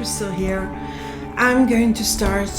Crystal here. I'm going to start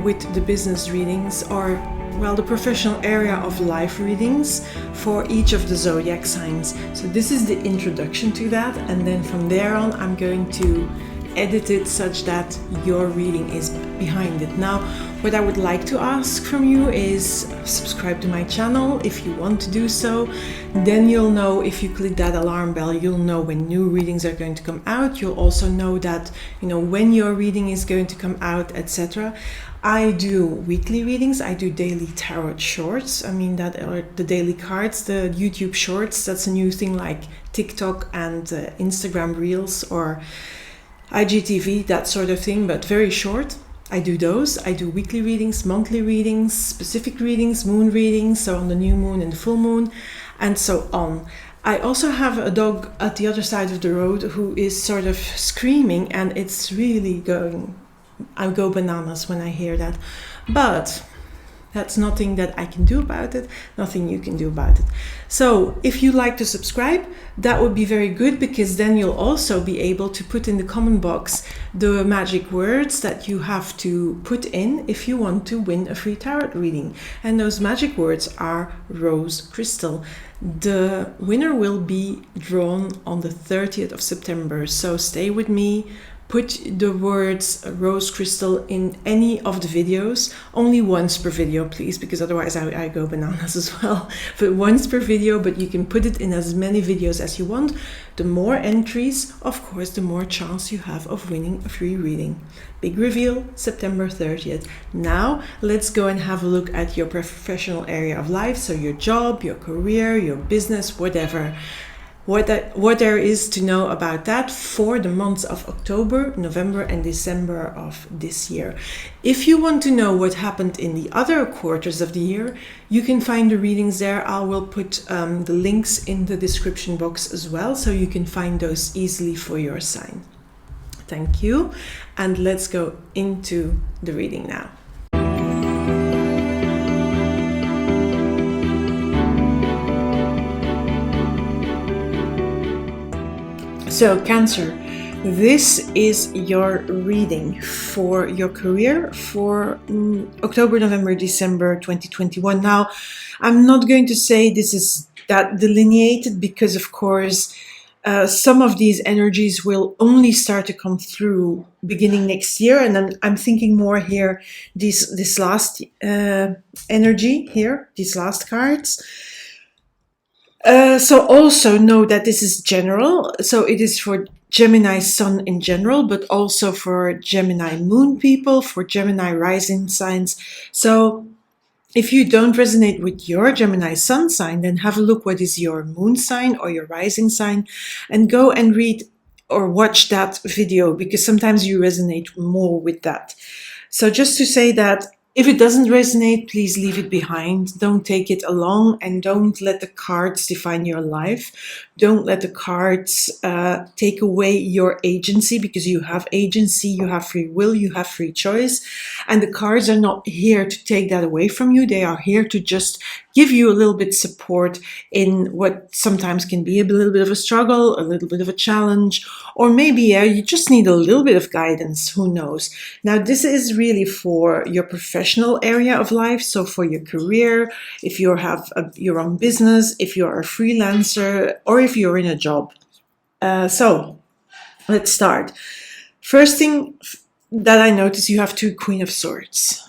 with the business readings, or well, the professional area of life readings for each of the zodiac signs. So this is the introduction to that, and then from there on I'm going to edit it such that your reading is behind it. Now, what I would like to ask from you is subscribe to my channel if you want to do so. Then you'll know, if you click that alarm bell, you'll know when new readings are going to come out. You'll also know that, when your reading is going to come out, etc. I do weekly readings. I do daily tarot shorts. That are the daily cards, the YouTube shorts. That's a new thing, like TikTok and Instagram Reels or IGTV, that sort of thing, but very short. I do those. I do weekly readings, monthly readings, specific readings, moon readings, so on the new moon and the full moon, and so on. I also have a dog at the other side of the road who is sort of screaming, and it's really I go bananas when I hear that. But that's nothing that I can do about it, nothing you can do about it. So if you like to subscribe, that would be very good, because then you'll also be able to put in the comment box the magic words that you have to put in if you want to win a free tarot reading. And those magic words are rose crystal. The winner will be drawn on the 30th of September. So stay with me. Put the words rose crystal in any of the videos, only once per video, please, because otherwise I go bananas as well. But once per video, but you can put it in as many videos as you want. The more entries, of course, the more chance you have of winning a free reading. Big reveal, September 30th. Now, let's go and have a look at your professional area of life. So your job, your career, your business, whatever. What there is to know about that for the months of October, November and December of this year. If you want to know what happened in the other quarters of the year, you can find the readings there. I will put the links in the description box as well, so you can find those easily for your sign. Thank you, and let's go into the reading now. So Cancer, this is your reading for your career for October, November, December 2021. Now, I'm not going to say this is that delineated, because of course some of these energies will only start to come through beginning next year, and then I'm thinking more here this last energy here, these last cards. So also know that this is general, so it is for Gemini Sun in general, but also for Gemini Moon people, for Gemini rising signs. So if you don't resonate with your Gemini Sun sign, then have a look what is your moon sign or your rising sign, and go and read or watch that video, because sometimes you resonate more with that. So just to say that if it doesn't resonate, please leave it behind. Don't take it along, and don't let the cards define your life. Don't let the cards take away your agency, because you have agency, you have free will, you have free choice. And the cards are not here to take that away from you. They are here to just give you a little bit support in what sometimes can be a little bit of a struggle, a little bit of a challenge, or maybe you just need a little bit of guidance, who knows. Now, this is really for your professional area of life, so for your career, if you have your own business, if you're a freelancer, or if you're in a job. So let's start. First thing that I notice, you have two Queen of Swords.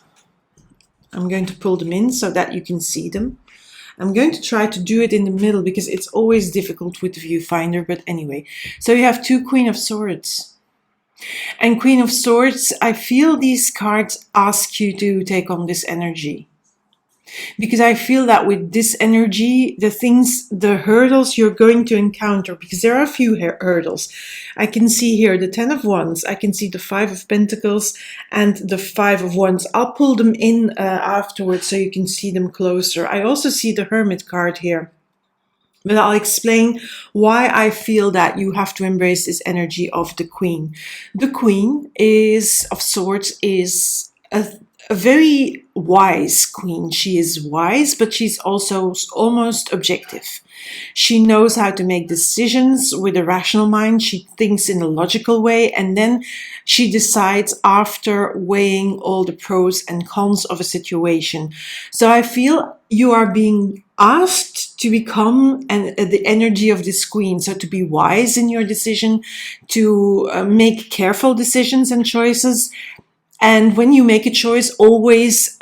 I'm going to pull them in so that you can see them. I'm going to try to do it in the middle, because it's always difficult with the viewfinder, but anyway. So you have two Queen of Swords. And Queen of Swords, I feel these cards ask you to take on this energy. Because I feel that with this energy, the hurdles you're going to encounter, because there are a few hurdles. I can see here the 10 of Wands, I can see the 5 of Pentacles and the 5 of Wands. I'll pull them in afterwards so you can see them closer. I also see the Hermit card here. But I'll explain why I feel that you have to embrace this energy of the Queen. The Queen of Swords is a very wise queen. She is wise, but she's also almost objective. She knows how to make decisions with a rational mind. She thinks in a logical way, and then she decides after weighing all the pros and cons of a situation. So I feel you are being asked to become the energy of this queen. So to be wise in your decision, to make careful decisions and choices. And when you make a choice, always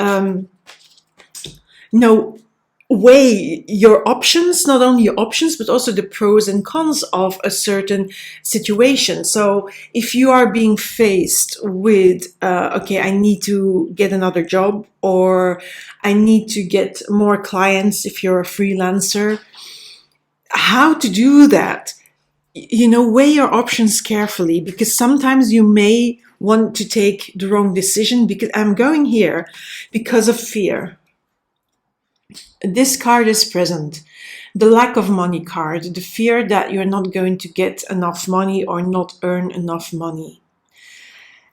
weigh your options, not only your options, but also the pros and cons of a certain situation. So if you are being faced with, okay, I need to get another job, or I need to get more clients if you're a freelancer, how to do that? Weigh your options carefully, because sometimes you may want to take the wrong decision, because I'm going here because of fear. This card is present. The lack of money card, the fear that you're not going to get enough money or not earn enough money.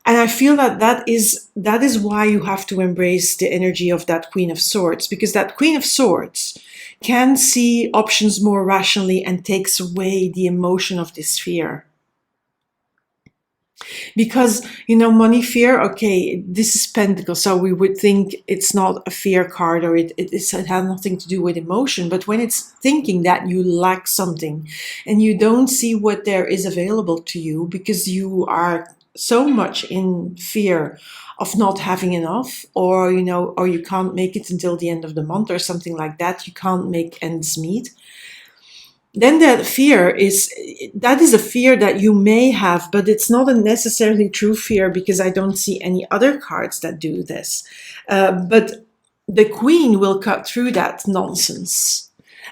And I feel that is why you have to embrace the energy of that Queen of Swords, because that Queen of Swords can see options more rationally and takes away the emotion of this fear. Because, money fear, okay, this is Pentacle, so we would think it's not a fear card, or it has nothing to do with emotion. But when it's thinking that you lack something and you don't see what there is available to you because you are so much in fear of not having enough, or, or you can't make it until the end of the month or something like that, you can't make ends meet, then that is a fear that you may have, but it's not a necessarily true fear, because I don't see any other cards that do this. But the Queen will cut through that nonsense,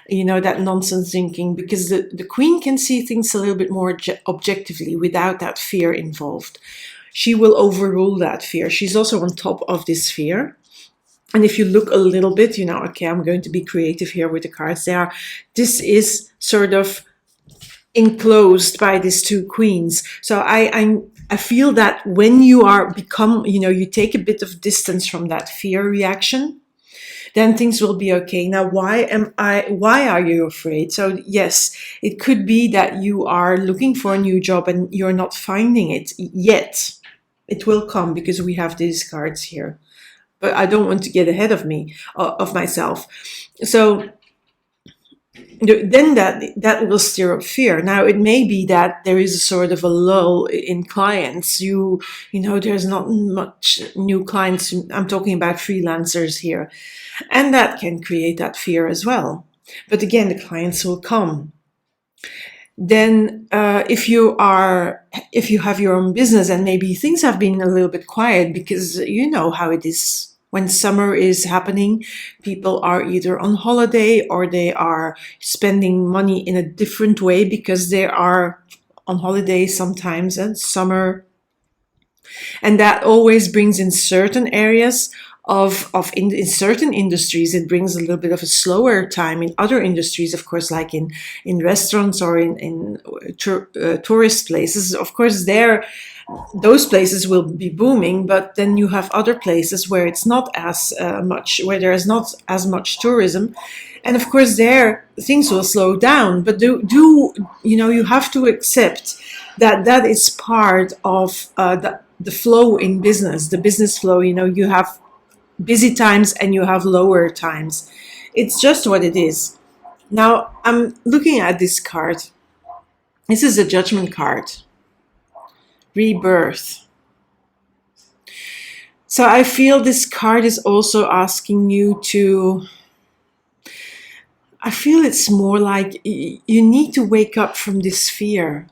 that nonsense thinking, because the Queen can see things a little bit more objectively without that fear involved. She will overrule that fear. She's also on top of this fear. And if you look a little bit, okay, I'm going to be creative here with the cards. This is sort of enclosed by these two queens. So I feel that when you you take a bit of distance from that fear reaction, then things will be okay. Now, why are you afraid? So yes, it could be that you are looking for a new job and you're not finding it yet. It will come, because we have these cards here. But I don't want to get ahead of myself. So then that will stir up fear. Now, it may be that there is a sort of a lull in clients. There's not much new clients. I'm talking about freelancers here. And that can create that fear as well. But again, the clients will come. Then if you have your own business, and maybe things have been a little bit quiet, because you know how it is. When summer is happening, people are either on holiday or they are spending money in a different way, because they are on holiday sometimes in summer. And that always brings in certain areas in certain industries, it brings a little bit of a slower time. In other industries, of course, like in restaurants or in tourist places, of course, those places will be booming, but then you have other places where it's not as much, where there is not as much tourism. And of course, there things will slow down. But you have to accept that is part of the flow in business, the business flow. You have busy times and you have lower times. It's just what it is. Now, I'm looking at this card. This is a Judgment card. Rebirth. So I feel this card is also asking you to, I feel it's more like you need to wake up from this fear,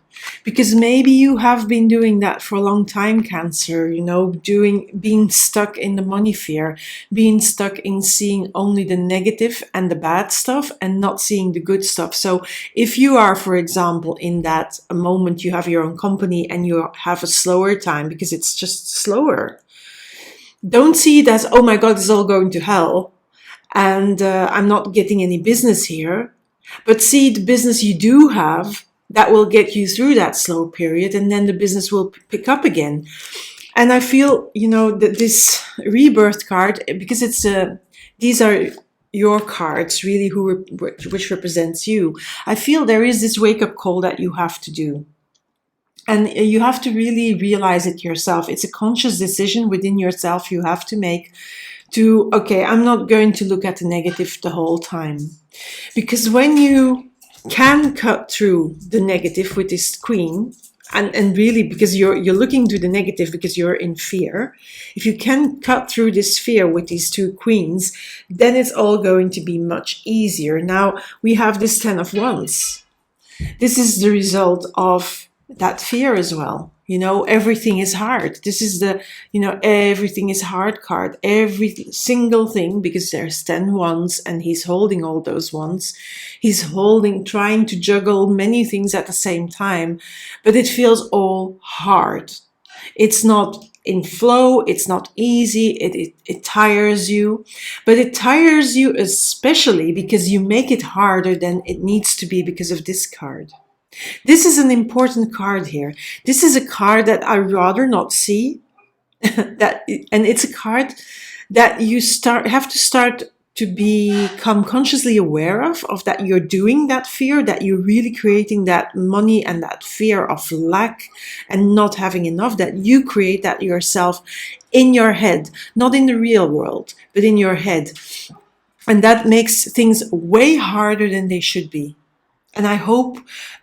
because maybe you have been doing that for a long time, Cancer, being stuck in the money fear, being stuck in seeing only the negative and the bad stuff and not seeing the good stuff. So if you are, for example, in that moment, you have your own company and you have a slower time because it's just slower, don't see it as, oh my God, it's all going to hell and I'm not getting any business here, but see the business you do have that will get you through that slow period, and then the business will pick up again. And I feel, that this rebirth card, because these are your cards, really, which represents you. I feel there is this wake-up call that you have to do. And you have to really realize it yourself. It's a conscious decision within yourself you have to make to, okay, I'm not going to look at the negative the whole time. Because when you can cut through the negative with this queen, and really because you're looking to the negative because you're in fear, if you can cut through this fear with these two queens, then it's all going to be much easier. Now we have this 10 of Wands. This is the result of that fear as well. Everything is hard. This is the, everything is hard card. Every single thing, because there's 10 wands and he's holding all those wands. He's trying to juggle many things at the same time, but it feels all hard. It's not in flow. It's not easy. It tires you, but it tires you especially because you make it harder than it needs to be because of this card. This is an important card here. This is a card that I rather not see. And it's a card that you have to start to become consciously aware of that you're doing that fear, that you're really creating that money and that fear of lack and not having enough, that you create that yourself in your head, not in the real world, but in your head. And that makes things way harder than they should be. And I hope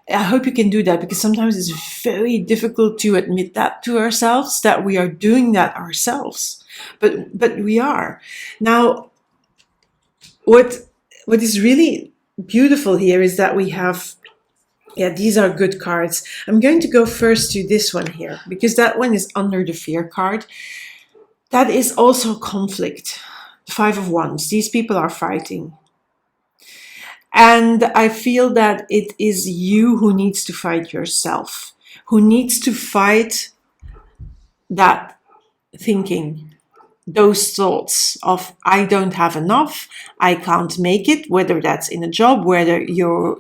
you can do that, because sometimes it's very difficult to admit that to ourselves, that we are doing that ourselves. But we are. Now, what is really beautiful here is that we have, these are good cards. I'm going to go first to this one here, because that one is under the fear card. That is also conflict. The 5 of Wands. These people are fighting. And I feel that it is you who needs to fight yourself, who needs to fight that thinking, those thoughts of I don't have enough, I can't make it, whether that's in a job, whether you're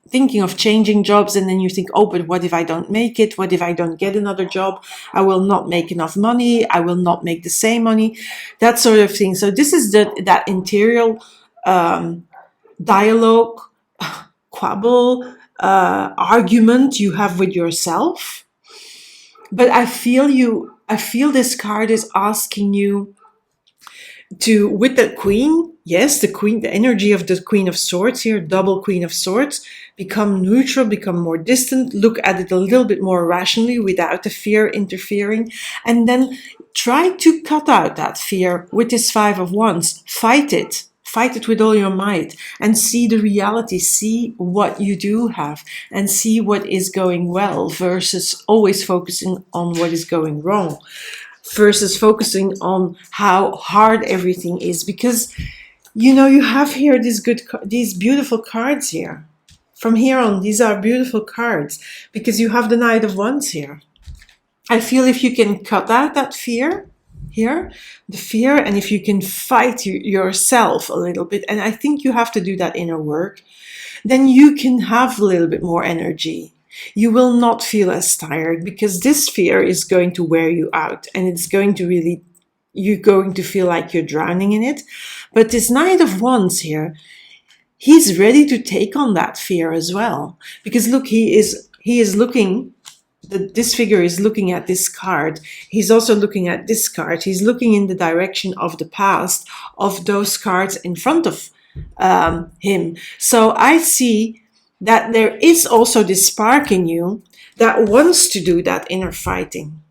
thinking of changing jobs and then you think, oh, but what if I don't make it? What if I don't get another job? I will not make enough money. I will not make the same money, that sort of thing. So this is that interior dialogue, quabble, argument you have with yourself. But I feel this card is asking you to, with the queen, yes, the queen, the energy of the Queen of Swords here, double Queen of Swords, become neutral, become more distant, look at it a little bit more rationally without the fear interfering, and then try to cut out that fear with this 5 of Wands. Fight it with all your might and see the reality, see what you do have and see what is going well, versus always focusing on what is going wrong, versus focusing on how hard everything is. Because you have here these beautiful cards here. From here on, these are beautiful cards because you have the Knight of Wands here. I feel if you can cut out that fear here, the fear, and if you can fight yourself a little bit, and I think you have to do that inner work, then you can have a little bit more energy. You will not feel as tired, because this fear is going to wear you out, and it's going to really, you're going to feel like you're drowning in it. But this Knight of Wands here, he's ready to take on that fear as well, because look, he is looking. This figure is looking at this card. He's also looking at this card. He's looking in the direction of the past of those cards in front of him. So I see that there is also this spark in you that wants to do that inner fighting.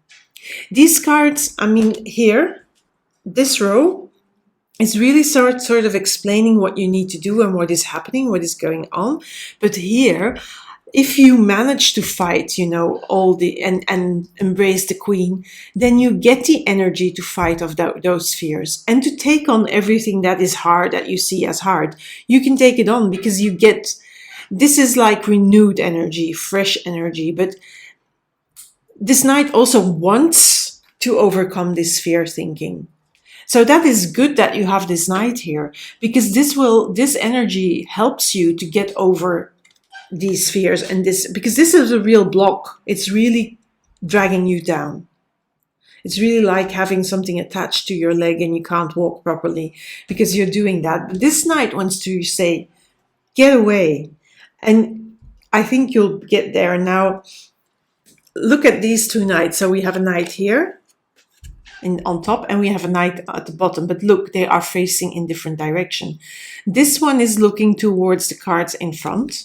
These cards, I mean, here, this row is really sort of explaining what you need to do and what is happening, what is going on. But here, if you manage to fight, all and embrace the queen, then you get the energy to fight off those fears and to take on everything that is hard, that you see as hard. You can take it on because this is like renewed energy, fresh energy. But this knight also wants to overcome this fear thinking. So that is good that you have this knight here, because this energy helps you to get over these fears and because this is a real block. It's really dragging you down. It's really like having something attached to your leg and you can't walk properly because you're doing that. But this Knight wants to say, get away. And I think you'll get there. Now, look at these two Knights. So we have a Knight here on top and we have a Knight at the bottom. But look, they are facing in different direction. This one is looking towards the cards in front.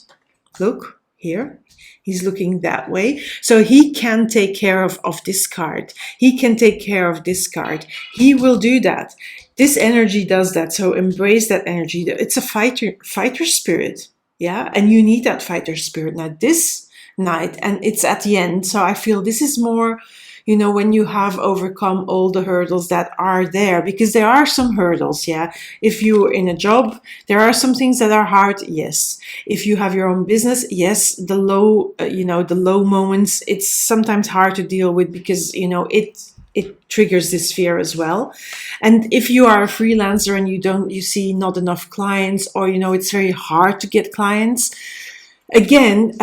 Look here. He's looking that way. So he can take care of this card. He can take care of this card. He will do that. This energy does that. So embrace that energy. It's a fighter spirit. Yeah. And you need that fighter spirit. Now this Knight, and it's at the end. So I feel this is more, you know, when you have overcome all the hurdles that are there, because there are some hurdles. Yeah. If you're in a job, there are some things that are hard. Yes. If you have your own business, yes, the low, the low moments, it's sometimes hard to deal with because, it triggers this fear as well. And if you are a freelancer and you see not enough clients, or, it's very hard to get clients, again,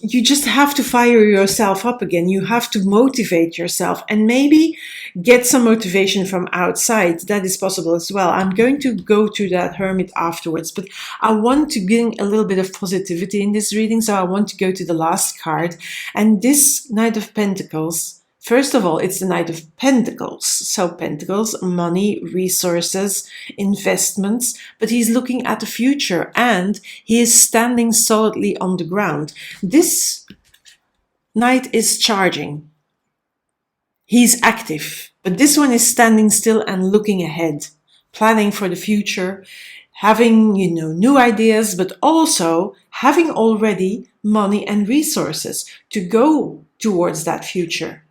you just have to fire yourself up again. You have to motivate yourself and maybe get some motivation from outside. That is possible as well. I'm going to go to that Hermit afterwards, but I want to bring a little bit of positivity in this reading. So I want to go to the last card, and this Knight of Pentacles. First of all, it's the Knight of Pentacles. So Pentacles, money, resources, investments, but he's looking at the future and he is standing solidly on the ground. This Knight is charging. He's active, but this one is standing still and looking ahead, planning for the future, having, new ideas, but also having already money and resources to go towards that future.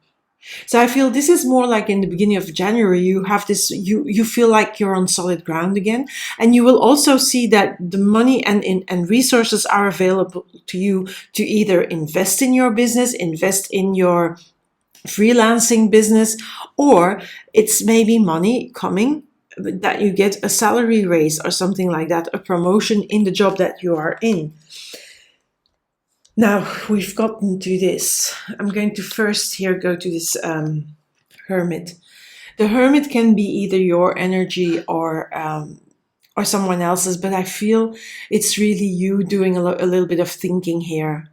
So I feel this is more like in the beginning of January, you have this, you feel like you're on solid ground again. And you will also see that the money and resources are available to you to either invest in your business, invest in your freelancing business, or it's maybe money coming that you get a salary raise or something like that, a promotion in the job that you are in. Now we've gotten to this. I'm going to first here go to this Hermit. The Hermit can be either your energy or someone else's, but I feel it's really you doing a little bit of thinking here.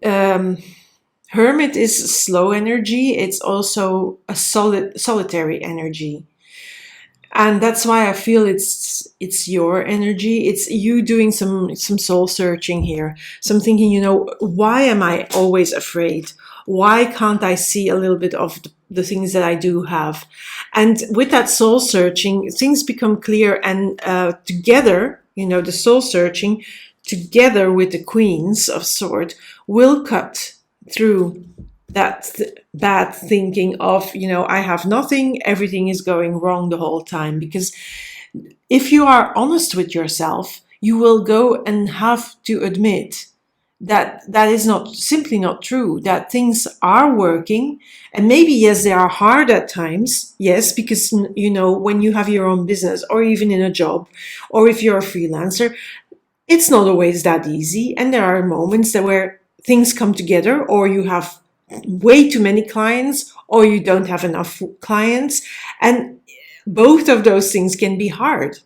Hermit is slow energy. It's also a solitary energy. And that's why I feel it's your energy. It's you doing some soul searching here. Some thinking, why am I always afraid? Why can't I see a little bit of the things that I do have? And with that soul searching, things become clear. And together, the soul searching, together with the Queens of Swords, will cut through that bad thinking of, I have nothing, everything is going wrong the whole time. Because if you are honest with yourself, you will go and have to admit that that is simply not true, that things are working. And maybe, yes, they are hard at times. Yes, because, when you have your own business or even in a job, or if you're a freelancer, it's not always that easy. And there are moments where things come together, or you have way too many clients, or you don't have enough clients. And both of those things can be hard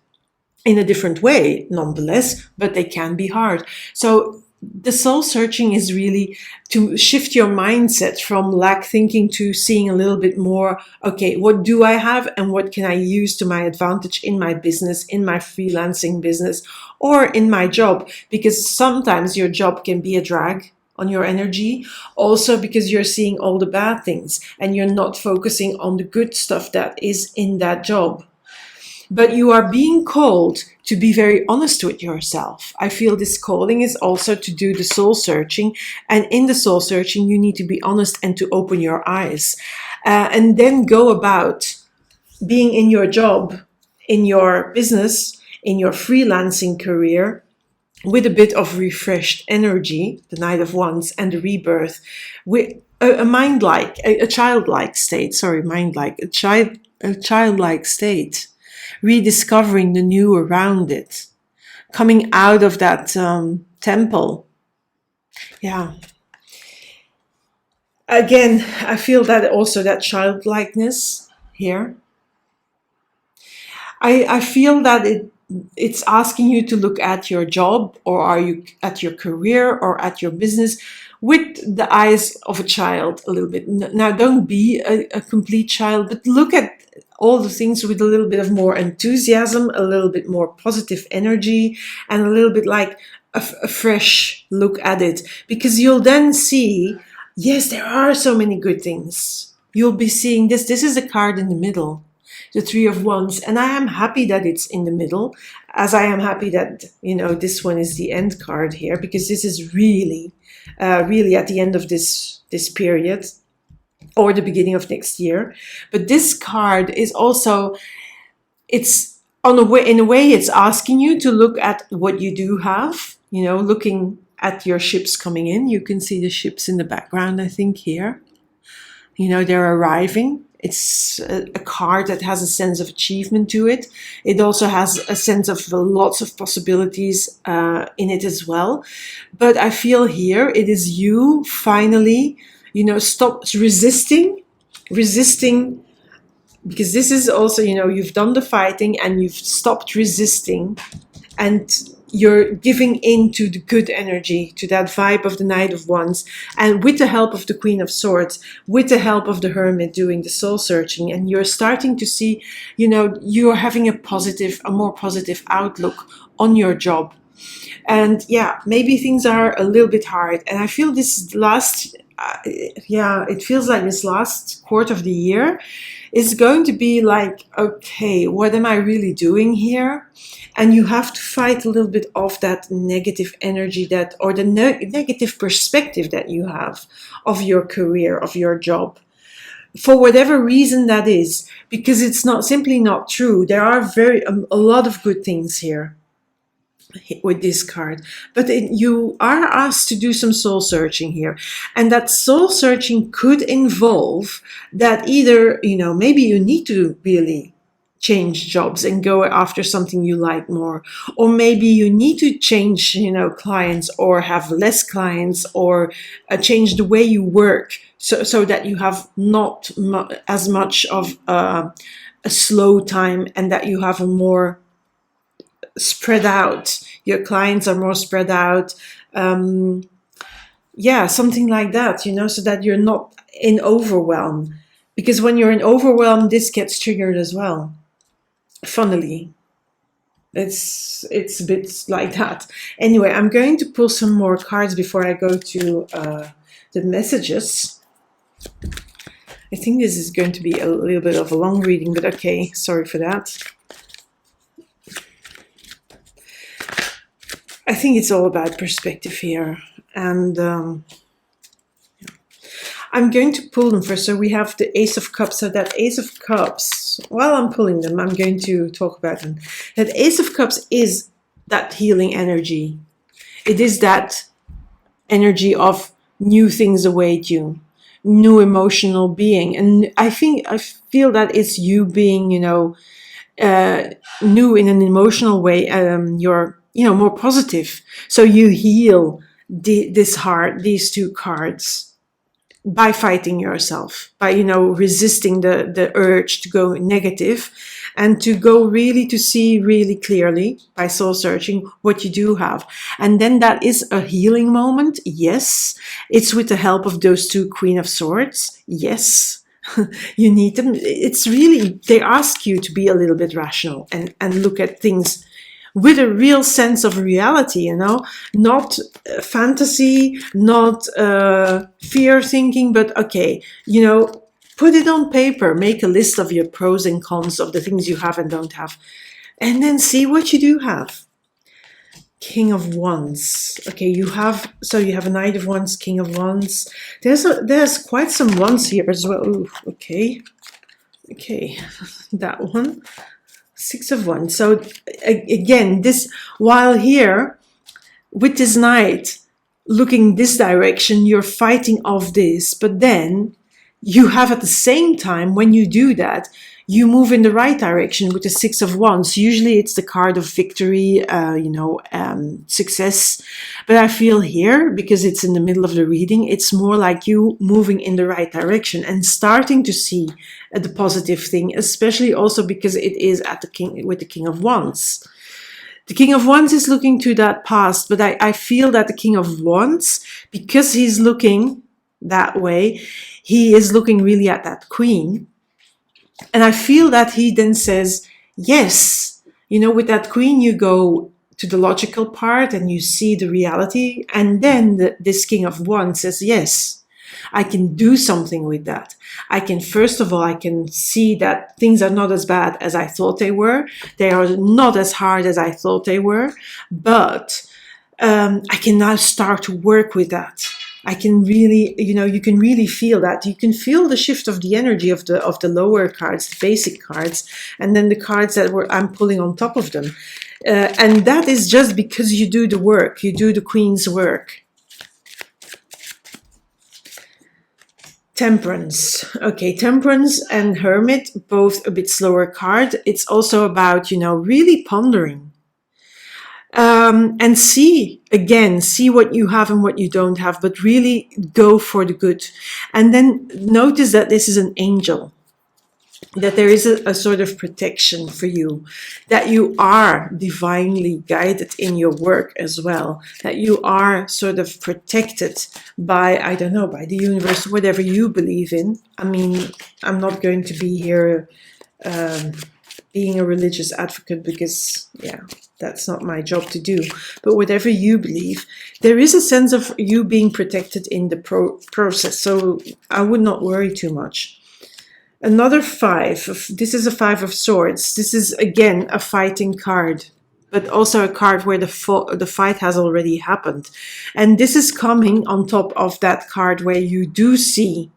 in a different way, nonetheless, but they can be hard. So the soul searching is really to shift your mindset from lack thinking to seeing a little bit more, okay, what do I have and what can I use to my advantage in my business, in my freelancing business, or in my job? Because sometimes your job can be a drag on your energy, also because you're seeing all the bad things and you're not focusing on the good stuff that is in that job. But you are being called to be very honest with yourself. I feel this calling is also to do the soul searching, and in the soul searching you need to be honest and to open your eyes, and then go about being in your job, in your business, in your freelancing career, with a bit of refreshed energy, the Knight of Wands and the rebirth, with a childlike state, a childlike state, rediscovering the new around it, coming out of that temple. Yeah. again, I feel that also that childlikeness here. I feel that it's asking you to look at your job, or are you at your career or at your business with the eyes of a child a little bit. Now, don't be a complete child, but look at all the things with a little bit of more enthusiasm, a little bit more positive energy, and a little bit like a fresh look at it, because you'll then see, yes, there are so many good things. You'll be seeing this. This is a card in the middle, the Three of Wands, and I am happy that it's in the middle, as I am happy that, you know, this one is the end card here, because this is really, really at the end of this period, or the beginning of next year. But this card is also, it's on a way, in a way, it's asking you to look at what you do have, you know, looking at your ships coming in. You can see the ships in the background, I think, here. You know, they're arriving. It's a card that has a sense of achievement to it. It also has a sense of lots of possibilities in it as well. But I feel here it is you finally, you know, stop resisting, because this is also, you know, you've done the fighting and you've stopped resisting, and you're giving in to the good energy, to that vibe of the Knight of Wands, and with the help of the Queen of Swords, with the help of the Hermit doing the soul searching, and you're starting to see, you know, you're having a more positive outlook on your job. And yeah, maybe things are a little bit hard, and I feel this last, it feels like this last quarter of the year is going to be like, okay, what am I really doing here? And you have to fight a little bit of that negative energy, that, or the negative perspective that you have of your career, of your job, for whatever reason that is, because it's not simply not true. There are a lot of good things here with this card, but you are asked to do some soul searching here, and that soul searching could involve that either, you know, maybe you need to really change jobs and go after something you like more, or maybe you need to change, you know, clients, or have less clients, or change the way you work, so that you have not as much of a slow time, and that you have a more spread out, your clients are more spread out, yeah, something like that, you know, so that you're not in overwhelm, because when you're in overwhelm, this gets triggered as well. Funnily, it's a bit like that. Anyway, I'm going to pull some more cards before I go to the messages. I think this is going to be a little bit of a long reading, but okay, sorry for that. I think it's all about perspective here, and I'm going to pull them first. So we have the Ace of Cups. So that Ace of Cups, while I'm pulling them, I'm going to talk about them. That Ace of Cups is that healing energy. It is that energy of new things await you, new emotional being. And I feel that it's you being, you know, new in an emotional way. You're, you know, more positive. So you heal these two cards by fighting yourself, by, you know, resisting the urge to go negative, and to go really to see really clearly by soul searching what you do have. And then that is a healing moment. Yes, it's with the help of those two Queen of Swords. Yes, you need them. It's really, they ask you to be a little bit rational and look at things with a real sense of reality, you know, not fantasy, not fear thinking, but okay, you know, put it on paper, make a list of your pros and cons of the things you have and don't have, and then see what you do have. King of Wands. Okay, you have a Knight of Wands, King of Wands. There's quite some wands here as well. Ooh, okay, that one. Six of Wands. So again, this, while here with this Knight looking this direction, you're fighting off this, but then you have at the same time, when you do that, you move in the right direction with the Six of Wands. Usually it's the card of victory, success. But I feel here, because it's in the middle of the reading, it's more like you moving in the right direction and starting to see the positive thing, especially also because it is at the king, with the King of Wands. The King of Wands is looking to that past, but I feel that the King of Wands, because he's looking that way, he is looking really at that Queen. And I feel that he then says, yes, with that Queen, you go to the logical part and you see the reality. And then this King of Wands says, yes, I can do something with that. First of all, I can see that things are not as bad as I thought they were. They are not as hard as I thought they were. But I can now start to work with that. I can really, you can really feel that. You can feel the shift of the energy of the lower cards, the basic cards, and then the cards that I'm pulling on top of them. And that is just because you do the work. You do the Queen's work. Temperance. Okay, Temperance and Hermit, both a bit slower card. It's also about, really pondering. And see what you have and what you don't have, but really go for the good. And then notice that this is an angel, that there is a sort of protection for you, that you are divinely guided in your work as well, that you are sort of protected by, I don't know, by the universe, whatever you believe in. I mean, I'm not going to be here being a religious advocate, because that's not my job to do. But whatever you believe, there is a sense of you being protected in the process. So I would not worry too much. Another this is a Five of Swords. This is again a fighting card, but also a card where the fight has already happened. And this is coming on top of that card where you do see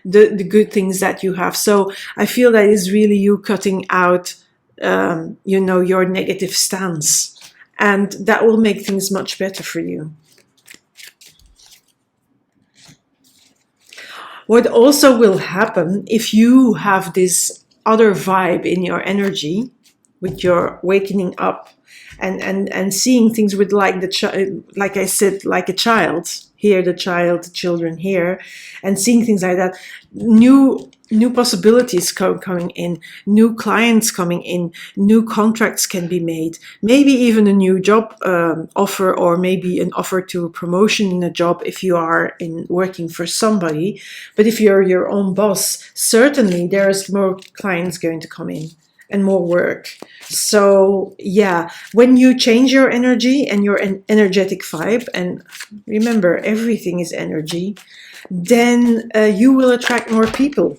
the good things that you have. So I feel that is really you cutting out, your negative stance, and that will make things much better for you. What also will happen if you have this other vibe in your energy, with your wakening up and seeing things with like I said, like a child here, the children here, and seeing things like that, new possibilities coming in, new clients coming in, new contracts can be made, maybe even a new job offer, or maybe an offer to a promotion in a job if you are working for somebody. But if you're your own boss, certainly there's more clients going to come in and more work. So when you change your energy and your energetic vibe, and remember, everything is energy, then you will attract more people.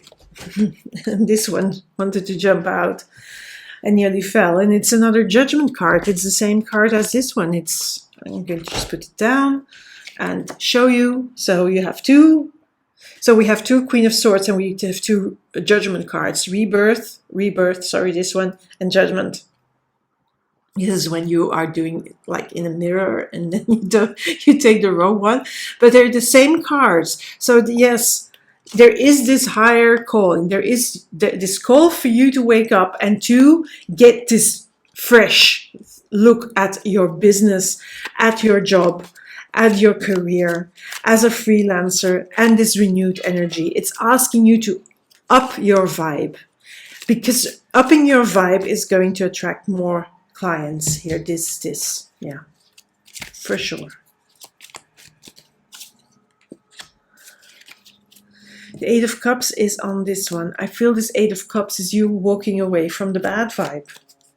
This one wanted to jump out and nearly fell, and it's another Judgment card. It's the same card as this one. I'm going to just put it down and show you. So you have two. So we have two Queen of Swords, and we have two Judgment cards. Rebirth, this one, and Judgment. This is when you are doing like in a mirror, and then you take the wrong one. But they're the same cards. So yes, there is this higher calling. There is this call for you to wake up and to get this fresh look at your business, at your job, at your career as a freelancer, and this renewed energy. It's asking you to up your vibe, because upping your vibe is going to attract more clients here. For sure. The Eight of Cups is on this one. I feel this Eight of Cups is you walking away from the bad vibe.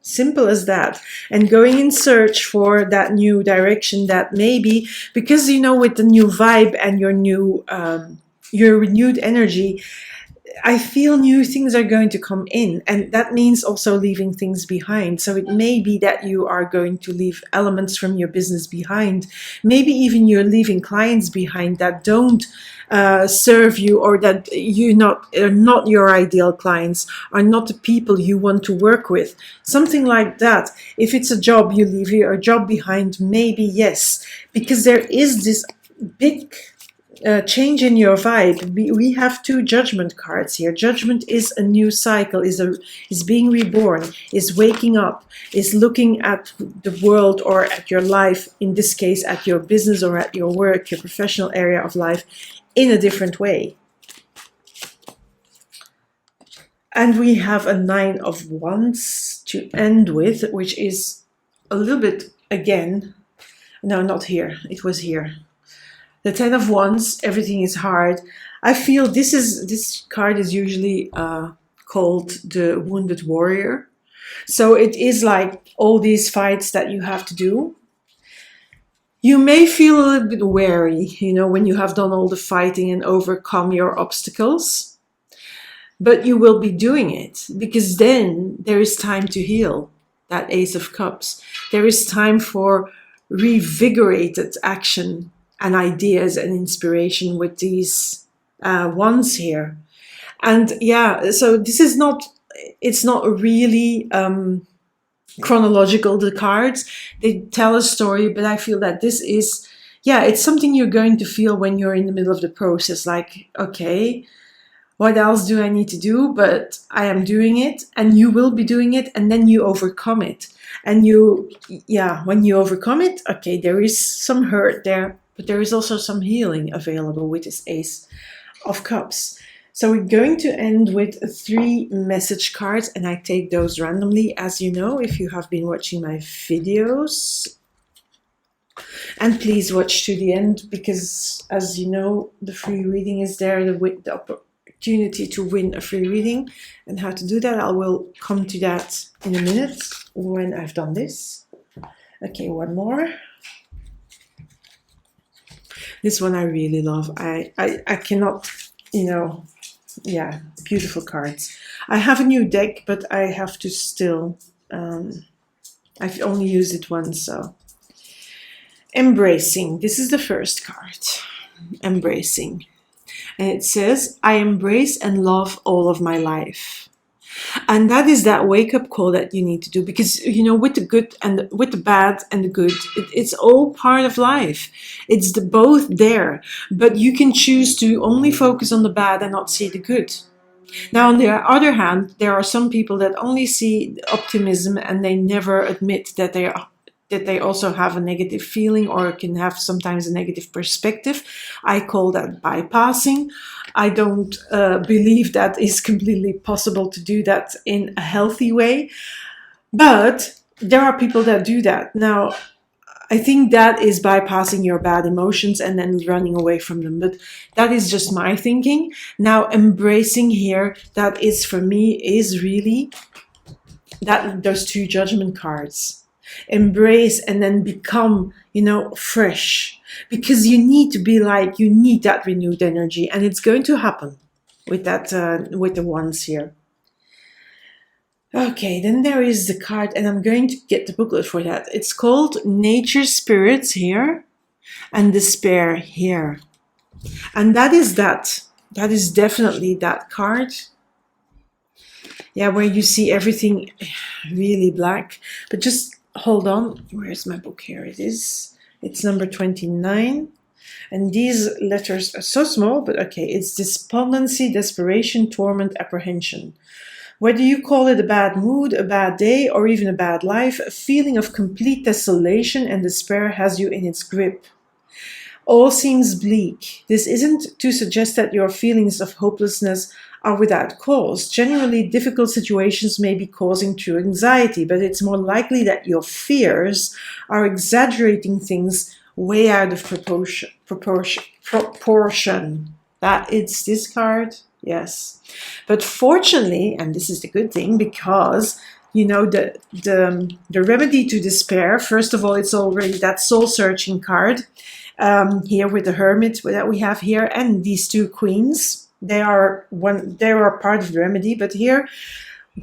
Simple as that. And going in search for that new direction, that maybe, because with the new vibe and your new your renewed energy, I feel new things are going to come in, and that means also leaving things behind. So it may be that you are going to leave elements from your business behind. Maybe even you're leaving clients behind that don't serve you, or that are not your ideal clients, are not the people you want to work with. Something like that. If it's a job, you leave your job behind, maybe yes, because there is this big change in your vibe. We have two judgment cards here. Judgment is a new cycle, is being reborn, is waking up, is looking at the world or at your life, in this case at your business or at your work, your professional area of life, in a different way. And we have a 9 of Wands to end with, which is a little bit, again, no, not here, it was here. The 10 of Wands, everything is hard. I feel this card is usually called the Wounded Warrior. So it is like all these fights that you have to do. You may feel a little bit weary, you know, when you have done all the fighting and overcome your obstacles. But you will be doing it, because then there is time to heal, that Ace of Cups. There is time for revigorated action and ideas and inspiration with these wands here. And yeah, so this is not, it's not really chronological, the cards. They tell a story, but I feel that this is, yeah, it's something you're going to feel when you're in the middle of the process, like, okay, what else do I need to do? But I am doing it, and you will be doing it, and then you overcome it. And you, yeah, when you overcome it, okay, there is some hurt there, but there is also some healing available with this Ace of Cups. So we're going to end with 3 message cards, and I take those randomly, as you know, if you have been watching my videos. And please watch to the end, because as you know, the free reading is there, the opportunity to win a free reading. And how to do that, I will come to that in a minute when I've done this. Okay, one more. This one I really love. I cannot, you know, yeah, beautiful cards. I have a new deck, but I have to still, I've only used it once, so. Embracing, this is the first card, embracing. And it says, I embrace and love all of my life. And that is that wake-up call that you need to do, because, you know, with the good and with the bad and the good, it's all part of life. It's both there, but you can choose to only focus on the bad and not see the good. Now, on the other hand, there are some people that only see optimism and they never admit that they also have a negative feeling or can have sometimes a negative perspective. I call that bypassing. I don't believe that is completely possible to do that in a healthy way, but there are people that do that. Now, I think that is bypassing your bad emotions and then running away from them, but that is just my thinking. Now, embracing here, that is for me, is really that those 2 judgment cards. Embrace and then become, you know, fresh, because you need to be like, you need that renewed energy, and it's going to happen with that with the wands here. Okay, then there is the card, and I'm going to get the booklet for that. It's called Nature Spirits here and Despair here, and that is definitely that card. Yeah, where you see everything really black, but just hold on, where's my book? Here it is. It's number 29. And these letters are so small, but okay. It's despondency, desperation, torment, apprehension. Whether you call it a bad mood, a bad day, or even a bad life, a feeling of complete desolation and despair has you in its grip. All seems bleak. This isn't to suggest that your feelings of hopelessness are without cause. Generally, difficult situations may be causing true anxiety, but it's more likely that your fears are exaggerating things way out of proportion. That it's this card, yes. But fortunately, and this is the good thing, because you know the remedy to despair. First of all, it's already that soul-searching card here with the Hermit that we have here, and these 2 queens. They are part of the remedy, but here,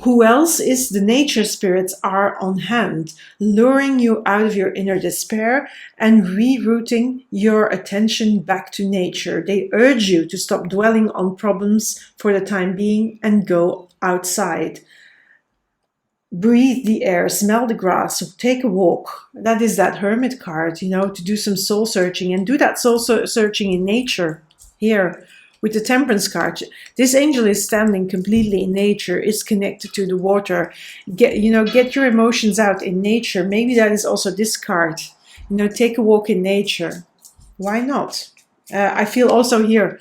who else is the nature spirits are on hand, luring you out of your inner despair and rerouting your attention back to nature. They urge you to stop dwelling on problems for the time being and go outside. breathe the air, smell the grass, so take a walk. That is that Hermit card, you know, to do some soul searching, and do that soul searching in nature. Here with the Temperance card, this angel is standing completely in nature, is connected to the water. Get your emotions out in nature. Maybe that is also this card. You know, take a walk in nature. Why not? I feel also here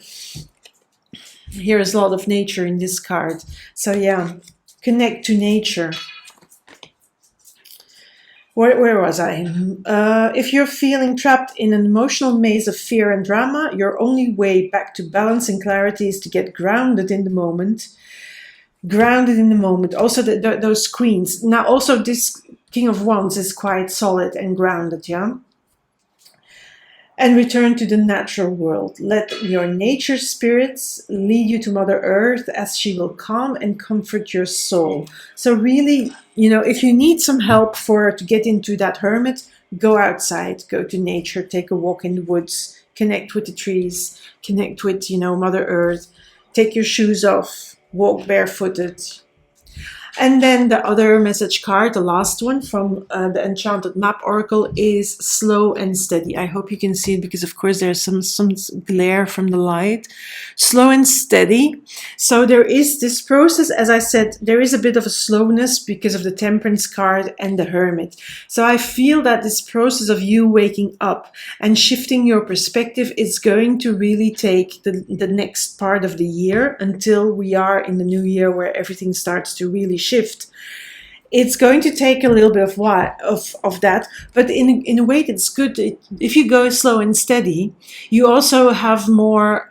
is a lot of nature in this card. So yeah, connect to nature. Where was I? If you're feeling trapped in an emotional maze of fear and drama, your only way back to balance and clarity is to get grounded in the moment. Grounded in the moment. Also those queens. Now also this King of Wands is quite solid and grounded, yeah? And return to the natural world. Let your nature spirits lead you to Mother Earth, as she will calm and comfort your soul. So really, you know, if you need some help to get into that hermit, go outside, go to nature, take a walk in the woods, connect with the trees, connect with, you know, Mother Earth, take your shoes off, walk barefooted. And then the other message card, the last one from the Enchanted Map Oracle, is slow and steady. I hope you can see it because, of course, there's some glare from the light. Slow and steady. So there is this process, as I said, there is a bit of a slowness because of the Temperance card and the Hermit. So I feel that this process of you waking up and shifting your perspective is going to really take the next part of the year until we are in the new year where everything starts to really shift. It's going to take a little bit of that, but in a way that's good. If you go slow and steady, you also have more,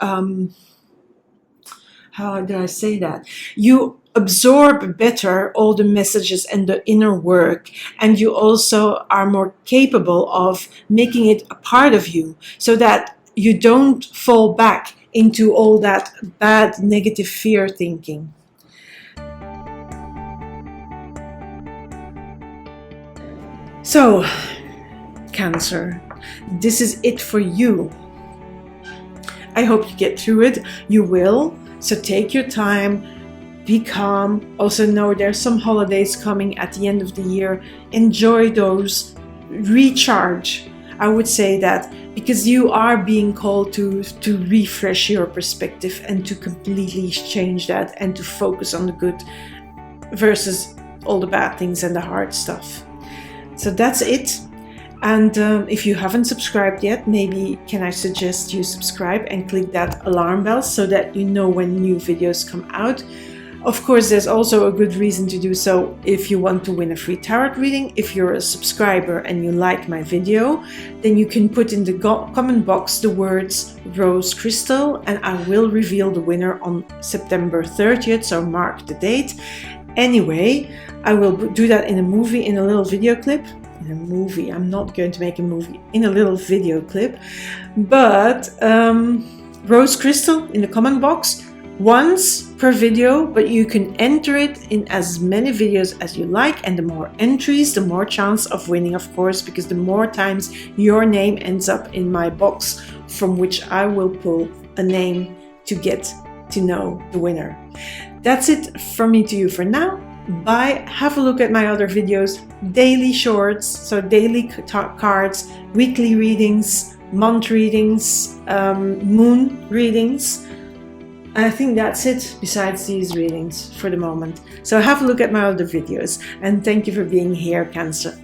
how do I say that? You absorb better all the messages and the inner work, and you also are more capable of making it a part of you, so that you don't fall back into all that bad negative fear thinking. So, Cancer, this is it for you. I hope you get through it. You will. So take your time, be calm. Also know there's some holidays coming at the end of the year. Enjoy those. Recharge. I would say that, because you are being called to refresh your perspective and to completely change that and to focus on the good versus all the bad things and the hard stuff. So that's it. And if you haven't subscribed yet, maybe can I suggest you subscribe and click that alarm bell so that you know when new videos come out. Of course, there's also a good reason to do so if you want to win a free tarot reading. If you're a subscriber and you like my video, then you can put in the comment box the words Rose Crystal, and I will reveal the winner on September 30th, so mark the date. Anyway, I will do that in a little video clip. In a movie, I'm not going to make a movie, in a little video clip. But Rose Crystal in the comment box, once per video, but you can enter it in as many videos as you like, and the more entries, the more chance of winning, of course, because the more times your name ends up in my box, from which I will pull a name to get to know the winner. That's it from me to you for now. Bye. Have a look at my other videos, daily shorts, so daily cards, weekly readings, month readings, moon readings. I think that's it besides these readings for the moment. So have a look at my other videos, and thank you for being here, Cancer.